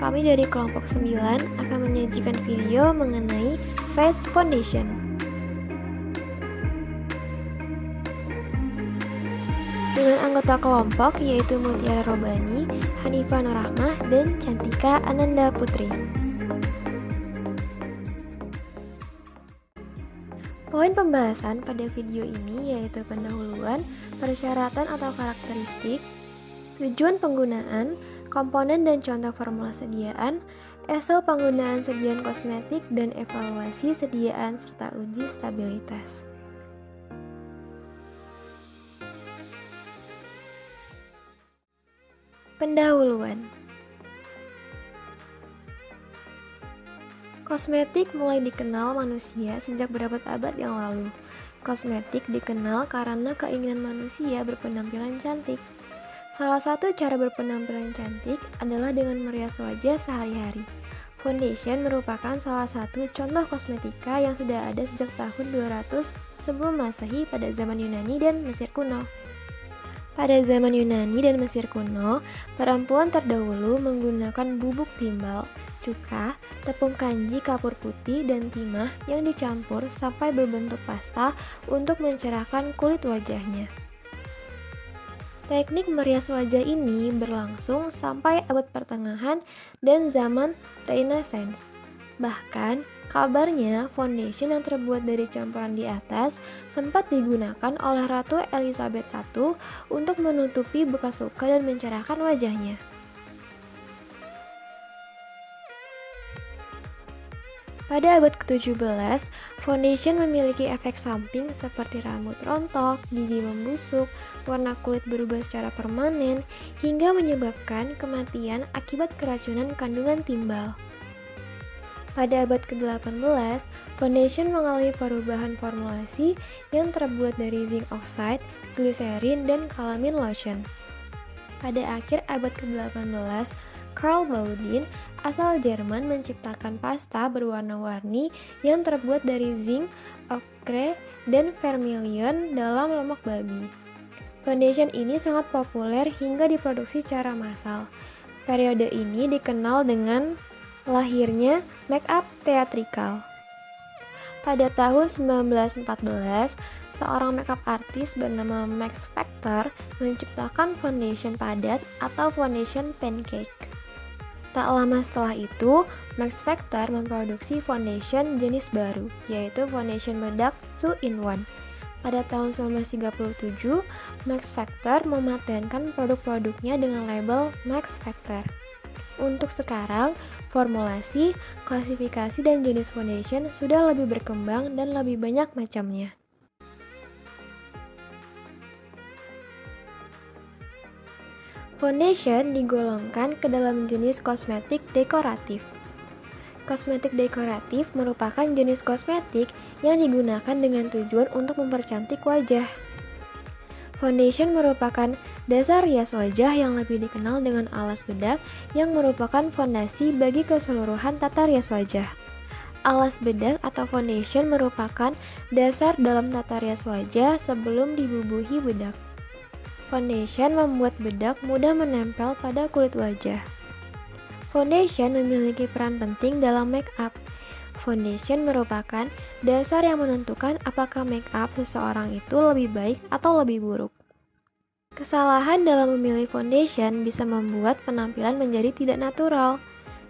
kami dari kelompok 9 akan menyajikan video mengenai face foundation. Dengan anggota kelompok yaitu Mutiara Robani, Hanifah Nurrahmah, dan Cantika Ananda Putri. Poin pembahasan pada video ini yaitu pendahuluan, persyaratan atau karakteristik, tujuan penggunaan, komponen dan contoh formula sediaan, esel penggunaan sediaan kosmetik, dan evaluasi sediaan serta uji stabilitas. Pendahuluan. Kosmetik mulai dikenal manusia sejak berabad-abad yang lalu. Kosmetik dikenal karena keinginan manusia berpenampilan cantik. Salah satu cara berpenampilan cantik adalah dengan merias wajah sehari-hari. Foundation merupakan salah satu contoh kosmetika yang sudah ada sejak tahun 200 sebelum Masehi pada zaman Yunani dan Mesir kuno. Pada zaman Yunani dan Mesir kuno, perempuan terdahulu menggunakan bubuk timbal, cuka, tepung kanji kapur putih, dan timah yang dicampur sampai berbentuk pasta untuk mencerahkan kulit wajahnya. Teknik merias wajah ini berlangsung sampai abad pertengahan dan zaman Renaissance. Bahkan, kabarnya foundation yang terbuat dari campuran di atas sempat digunakan oleh Ratu Elizabeth I untuk menutupi bekas luka dan mencerahkan wajahnya. Pada abad ke-17, foundation memiliki efek samping seperti rambut rontok, gigi membusuk, warna kulit berubah secara permanen, hingga menyebabkan kematian akibat keracunan kandungan timbal. Pada abad ke-18, foundation mengalami perubahan formulasi yang terbuat dari zinc oxide, glycerin, dan calamine lotion. Pada akhir abad ke-18, Karl Baudin asal Jerman menciptakan pasta berwarna-warni yang terbuat dari zinc, ochre, dan vermilion dalam lemak babi. Foundation ini sangat populer hingga diproduksi secara massal. Periode ini dikenal dengan lahirnya make-up teatrikal. Pada tahun 1914, seorang makeup artis bernama Max Factor menciptakan foundation padat atau foundation pancake. Tak lama setelah itu, Max Factor memproduksi foundation jenis baru, yaitu foundation bedak 2-in-1. Pada tahun 1937, Max Factor mematenkan produk-produknya dengan label Max Factor. Untuk sekarang, formulasi, klasifikasi, dan jenis foundation sudah lebih berkembang dan lebih banyak macamnya. Foundation digolongkan ke dalam jenis kosmetik dekoratif. Kosmetik dekoratif merupakan jenis kosmetik yang digunakan dengan tujuan untuk mempercantik wajah. Foundation merupakan dasar rias wajah yang lebih dikenal dengan alas bedak yang merupakan fondasi bagi keseluruhan tata rias wajah. Alas bedak atau foundation merupakan dasar dalam tata rias wajah sebelum dibubuhi bedak. Foundation membuat bedak mudah menempel pada kulit wajah. Foundation memiliki peran penting dalam make up. Foundation merupakan dasar yang menentukan apakah make up seseorang itu lebih baik atau lebih buruk. Kesalahan dalam memilih foundation bisa membuat penampilan menjadi tidak natural.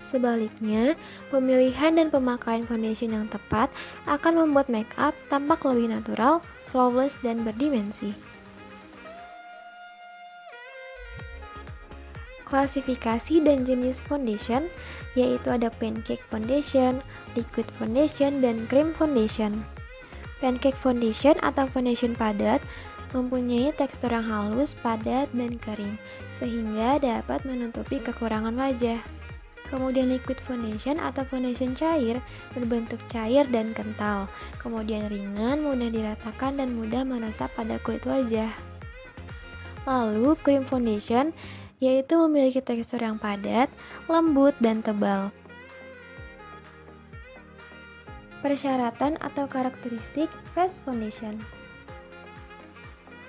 Sebaliknya, pemilihan dan pemakaian foundation yang tepat akan membuat make up tampak lebih natural, flawless, dan berdimensi. Klasifikasi dan jenis foundation yaitu ada pancake foundation, liquid foundation, dan cream foundation. Pancake foundation atau foundation padat mempunyai tekstur yang halus, padat, dan kering sehingga dapat menutupi kekurangan wajah. Kemudian liquid foundation atau foundation cair berbentuk cair dan kental, kemudian ringan, mudah diratakan, dan mudah meresap pada kulit wajah. Lalu cream foundation yaitu memiliki tekstur yang padat, lembut, dan tebal. Persyaratan atau karakteristik face foundation.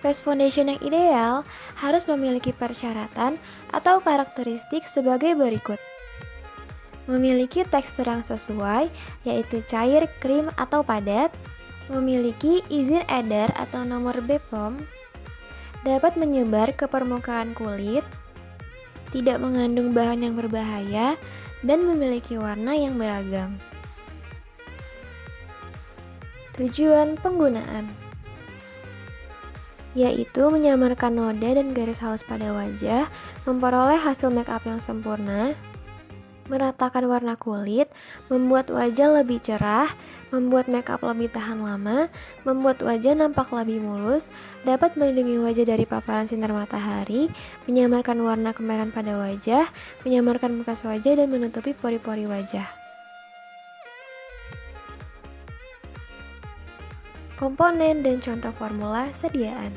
Face foundation yang ideal harus memiliki persyaratan atau karakteristik sebagai berikut. memiliki tekstur yang sesuai, yaitu cair, krim, atau padat, memiliki izin edar atau nomor BPOM, dapat menyebar ke permukaan kulit, tidak mengandung bahan yang berbahaya, dan memiliki warna yang beragam. Tujuan penggunaan yaitu menyamarkan noda dan garis halus pada wajah, memperoleh hasil make up yang sempurna, meratakan warna kulit, membuat wajah lebih cerah, membuat make up lebih tahan lama, membuat wajah nampak lebih mulus, dapat melindungi wajah dari paparan sinar matahari, menyamarkan warna kemerahan pada wajah, menyamarkan bekas wajah, dan menutupi pori-pori wajah. Komponen dan contoh formula sediaan.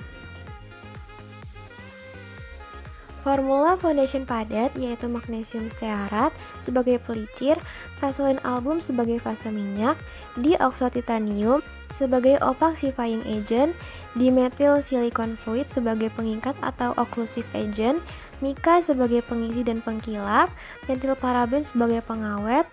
Formula foundation padat yaitu magnesium stearat sebagai pelicir, Vaseline album sebagai fase minyak, dioksotitanium sebagai opaxifying agent, dimethyl silicon fluid sebagai pengikat atau occlusive agent, mica sebagai pengisi dan pengkilap, metilparaben sebagai pengawet,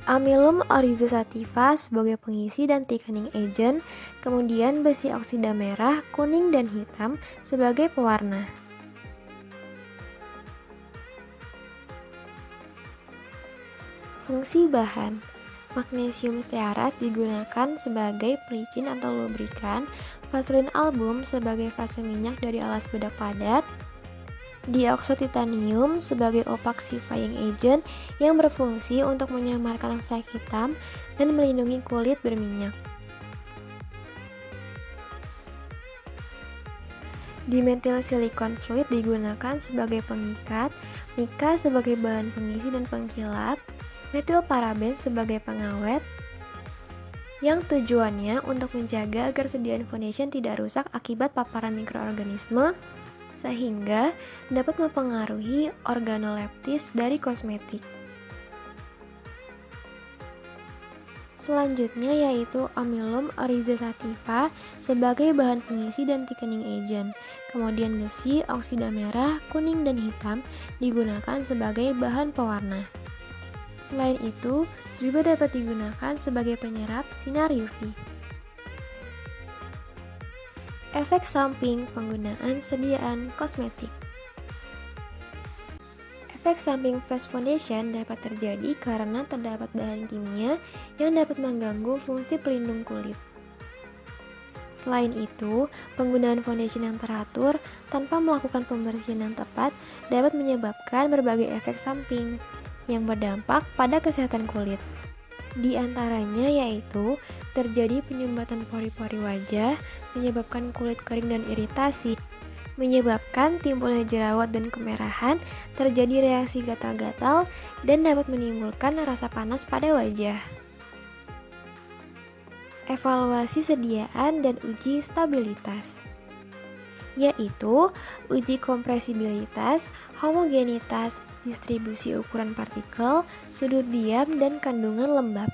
amylum oryzosativa sebagai pengisi dan thickening agent, kemudian besi oksida merah, kuning, dan hitam sebagai pewarna. Fungsi bahan. Magnesium stearat digunakan sebagai pelicin atau lubrikan, Vaseline album sebagai fase minyak dari alas bedak padat, dioksotitanium sebagai opaxifying agent yang berfungsi untuk menyamarkan flek hitam dan melindungi kulit berminyak. Dimethyl silicon fluid digunakan sebagai pengikat, mica sebagai bahan pengisi dan pengkilap, metilparaben sebagai pengawet, yang tujuannya untuk menjaga agar sediaan foundation tidak rusak akibat paparan mikroorganisme, sehingga dapat mempengaruhi organoleptis dari kosmetik. Selanjutnya yaitu amylum oryzosativa sebagai bahan pengisi dan thickening agent. Kemudian besi oksida merah, kuning, dan hitam digunakan sebagai bahan pewarna. Selain itu, juga dapat digunakan sebagai penyerap sinar UV. Efek samping penggunaan sediaan kosmetik. Efek samping face foundation dapat terjadi karena terdapat bahan kimia yang dapat mengganggu fungsi pelindung kulit. Selain itu, penggunaan foundation yang teratur tanpa melakukan pembersihan yang tepat dapat menyebabkan berbagai efek samping yang berdampak pada kesehatan kulit. Di antaranya yaitu terjadi penyumbatan pori-pori wajah, menyebabkan kulit kering dan iritasi, menyebabkan timbulnya jerawat dan kemerahan, terjadi reaksi gatal-gatal, dan dapat menimbulkan rasa panas pada wajah. Evaluasi sediaan dan uji stabilitas, yaitu uji kompresibilitas, homogenitas, distribusi ukuran partikel, sudut diam, dan kandungan lembab.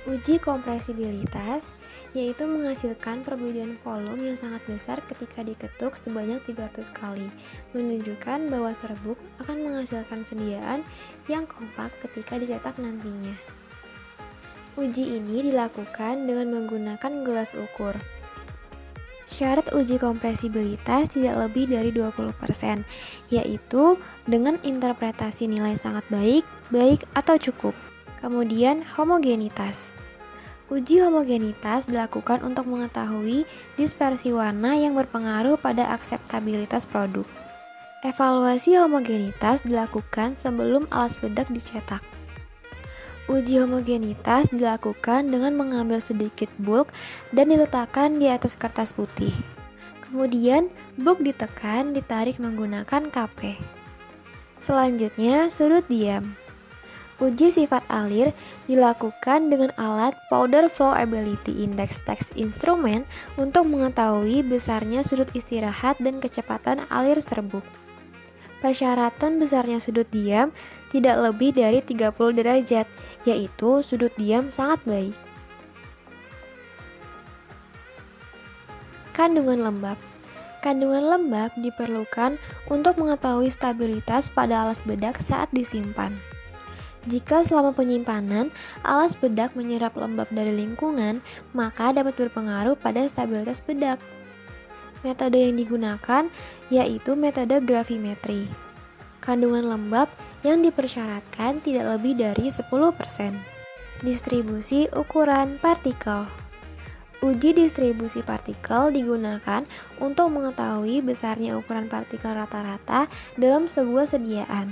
Uji kompresibilitas yaitu menghasilkan perbedaan volume yang sangat besar ketika diketuk sebanyak 300 kali, menunjukkan bahwa serbuk akan menghasilkan sediaan yang kompak ketika dicetak nantinya. Uji ini dilakukan dengan menggunakan gelas ukur. Syarat uji kompresibilitas tidak lebih dari 20%, yaitu dengan interpretasi nilai sangat baik, baik, atau cukup. Kemudian homogenitas. Uji homogenitas dilakukan untuk mengetahui dispersi warna yang berpengaruh pada akseptabilitas produk. Evaluasi homogenitas dilakukan sebelum alas bedak dicetak. Uji homogenitas dilakukan dengan mengambil sedikit bulk dan diletakkan di atas kertas putih. Kemudian, bulk ditekan, ditarik menggunakan KP. Selanjutnya, sudut diam. Uji sifat alir dilakukan dengan alat Powder Flowability Index Text Instrument untuk mengetahui besarnya sudut istirahat dan kecepatan alir serbuk. Persyaratan besarnya sudut diam tidak lebih dari 30 derajat, yaitu sudut diam sangat baik. Kandungan lembab. Kandungan lembab diperlukan untuk mengetahui stabilitas pada alas bedak saat disimpan. Jika selama penyimpanan, alas bedak menyerap lembab dari lingkungan, maka dapat berpengaruh pada stabilitas bedak. Metode yang digunakan yaitu metode gravimetri. Kandungan lembab yang dipersyaratkan tidak lebih dari 10%. Distribusi ukuran partikel. Uji distribusi partikel digunakan untuk mengetahui besarnya ukuran partikel rata-rata dalam sebuah sediaan.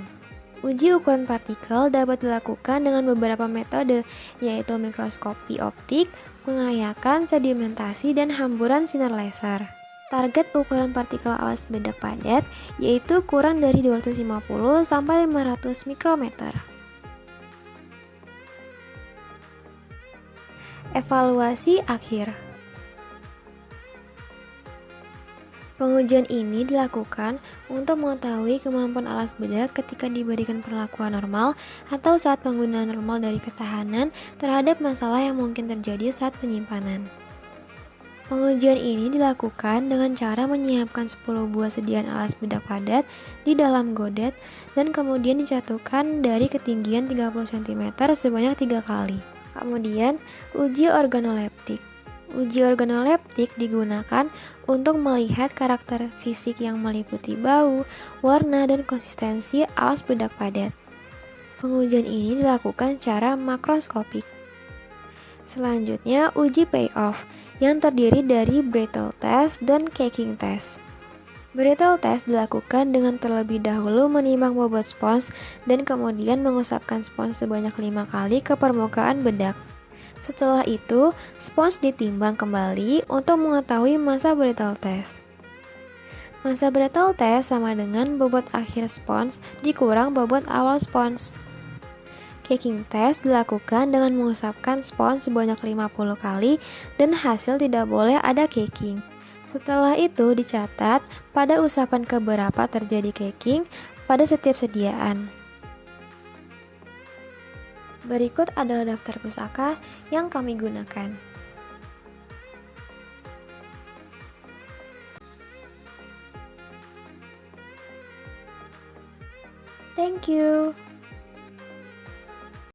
Uji ukuran partikel dapat dilakukan dengan beberapa metode, yaitu mikroskopi optik, pengayakan, sedimentasi, dan hamburan sinar laser. Target ukuran partikel alas bedak padat yaitu kurang dari 250 sampai 500 mikrometer. Evaluasi akhir. Pengujian ini dilakukan untuk mengetahui kemampuan alas bedak ketika diberikan perlakuan normal atau saat penggunaan normal dari ketahanan terhadap masalah yang mungkin terjadi saat penyimpanan. Pengujian ini dilakukan dengan cara menyiapkan 10 buah sediaan alas bedak padat di dalam godet dan kemudian dijatuhkan dari ketinggian 30 cm sebanyak 3 kali. Kemudian, uji organoleptik. Uji organoleptik digunakan untuk melihat karakter fisik yang meliputi bau, warna, dan konsistensi alas bedak padat. Pengujian ini dilakukan secara makroskopik. Selanjutnya, uji payoff yang terdiri dari brittle test dan caking test. Brittle test dilakukan dengan terlebih dahulu menimbang bobot spons dan kemudian mengusapkan spons sebanyak 5 kali ke permukaan bedak. Setelah itu, spons ditimbang kembali untuk mengetahui massa brittle test. Massa brittle test sama dengan bobot akhir spons dikurang bobot awal spons. Caking test dilakukan dengan mengusapkan spons sebanyak 50 kali dan hasil tidak boleh ada caking. Setelah itu dicatat pada usapan keberapa terjadi caking pada setiap sediaan. Berikut adalah daftar pusaka yang kami gunakan. Thank you.